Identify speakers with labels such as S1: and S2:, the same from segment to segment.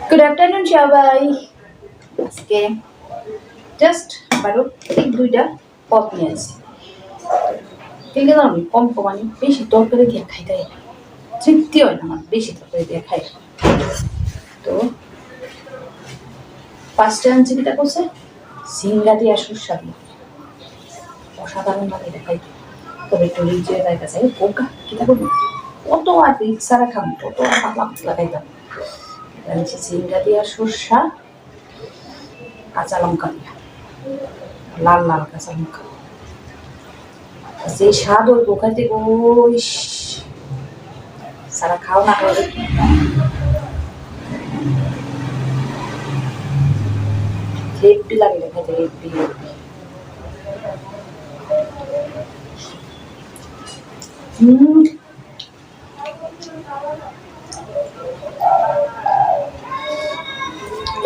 S1: Good afternoon, সবাই। আজকে just আবারও ঠিক দুইটা পপ নিয়ে আসি। কিন্তু আমি কম কম আমি বেশি তরকারি দিয়ে খাইতে হয় না, তৃপ্তি হয় না আমার বেশি তরকারি দিয়ে খাই। তো ফার্স্টে আনছি যেটা করছে সিঙ্গা দিয়ে সরষা দিয়ে অসাধারণ ভাবে এটা খাইতে। তবে একটু রিচে তাই কাছে পোকা কিটা করবো, কত আর রিচ ছাড়া খাবো, কত আর পাতলা পাতলা খাইতাম। এটা হচ্ছে সিঙ্গা দিয়া সরষা, কাঁচা লঙ্কা দিয়া, লাল লাল কাঁচা লঙ্কা, যে স্বাদ ওই পোকাতে ওই সারা খাও না খাও হেব্বি লাগে রে খাইতে, হেব্বি হেব্বি।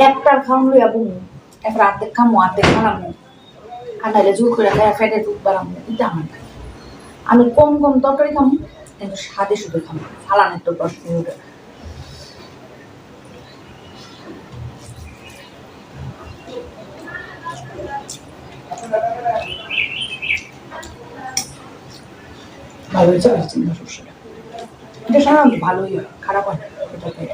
S1: একটার খাওয়ান লইয়া বমু, একবার অর্ধেক খামো অর্ধেক খালামো, আর নাহলে জোর করে খাই ফেটে দুধ বাড়ামো, এটা আমার নাই। আমি কম কম তরকারি খামো কিন্তু স্বাদে শুধু খামো, ফালানের তো প্রশ্ন উঠে। ভালো হয়েছে চিন্তা সরষেটা, এটা সাধারণত ভালোই হয়, খারাপ হয় না এটা খাই।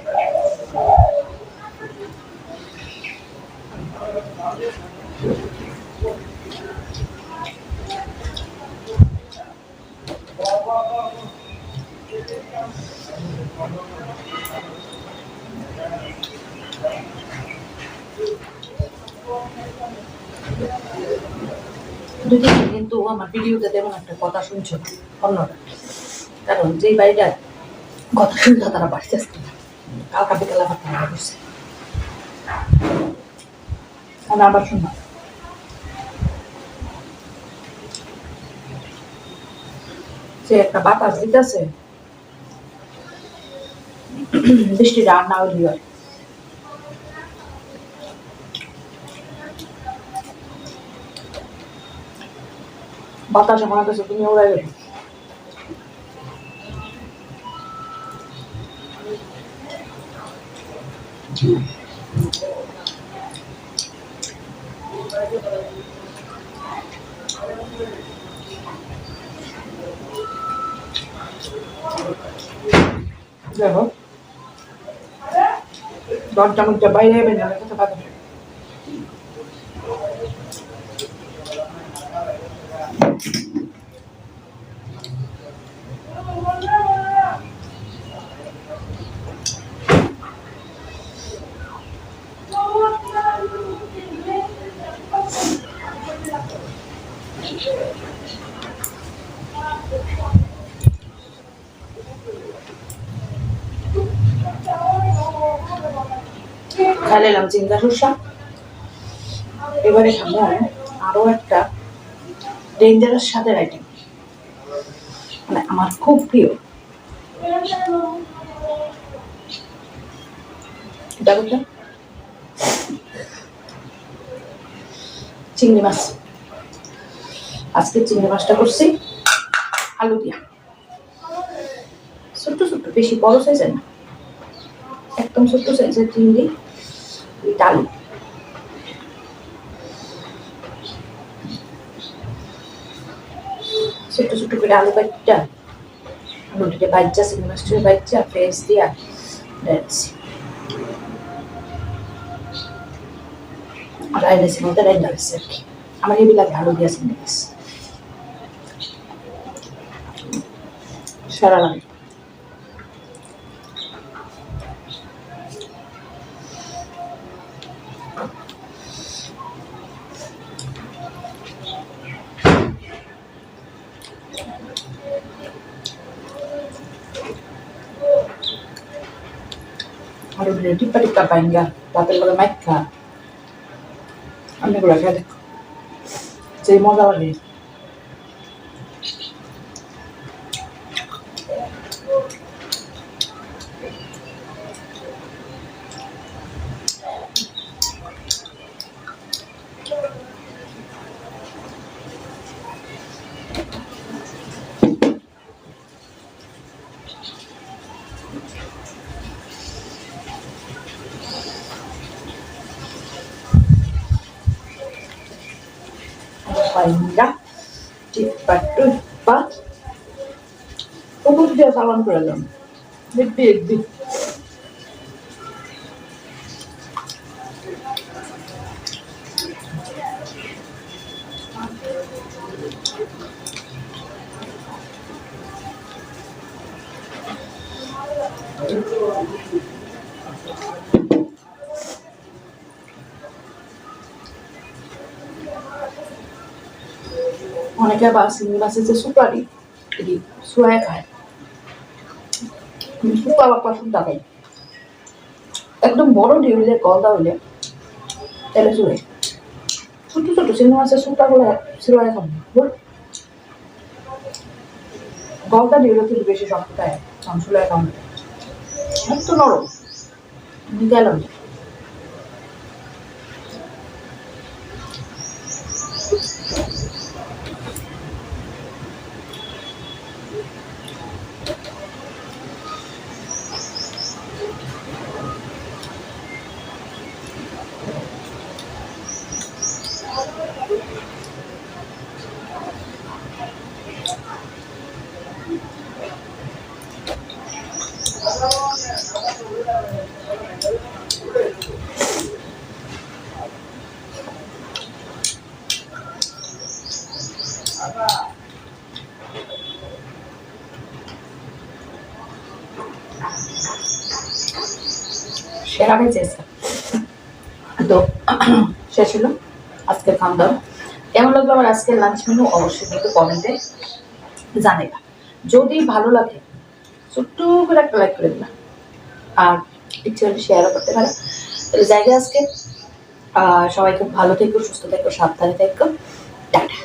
S1: দুদিন কিন্তু আমার ভিডিওতে তেমন একটা কথা শুনছো না অন্যরা, কারণ যেই বাড়িটার কথা শুনতে তারা বাড়িতে আসতে না, কালকা বিকাল আবার তারা বসছে আমি আবার শুনলাম সে একটা বাতাস দিতেছে, বৃষ্টি আর না হইলে হয়। বাতাস আমার কাছে তুমি উড়াই গেল। দেখো দরজা মধ্যে বাইরে এবে না কথা পাবে। খাইলে এলাম চিংড়া সরষা, এবারে খাবো আরো একটা ডেঞ্জারাস স্বাদের আইটেম, মানে আমার খুব প্রিয়। এটা বুঝলাম চিংড়ি মাছ। আজকে চিংড়ি মাছটা করছি আলু দিয়া, ছোট্ট ছোট্ট, বেশি বড় সাইজের না, একদম ছোট্ট সাইজের চিংড়ি, আলু ছোট্ট ছোট্ট করে আলু কাটটা, আলুটিকে বাচ্চা চিংড়ি মাছটা বাচ্চা ফ্রেশ দিয়া দিচ্ছি, আর আইলেছি মধ্যে রান্না হয়েছে আর কি। আমার এগুলা ভালো দিয়া চিংড়ি মাছ সারা লাগে। আর টিপ্পা টিপ্পা পাইঙ্গা ভাতের করে মাইখা আমি এগুলো খেয়ে দেখো যে মজা লাগে। পাইরা টিপ্পা টুপ্পা উপর দিয়ে সালাম করে এলাম দেখবি দেখবি অনেকে আবার চিংড়ি মাছের যে সুপারি এটি শুয়ে খায় শুকা বা পছন্দ খাই একদম বড় ডিউলে গলদা হইলে তাহলে চলে ছোট ছোট চিংড়ি মাছের সুতা গুলো শুয়ে খাবো বল গলদা ডিউলে কিন্তু বেশি শক্ত খায় শুয়ে খাবো এত নরম গেলাম সেরা হয়েছে তো শেষ হলো আজকের খাওয়া দাওয়া কেমন লাগলো আমার আজকের লাঞ্চ মেনু অবশ্যই কিন্তু কমেন্টে জানাইবা যদি ভালো লাগে ছোট্ট করে একটা লাইক করে দিবা আর ইচ্ছে হলে শেয়ারও করতে পারো তাহলে জায়গা আজকে সবাই খুব ভালো থেকো সুস্থ থেকো সাবধানে থেকো টাটা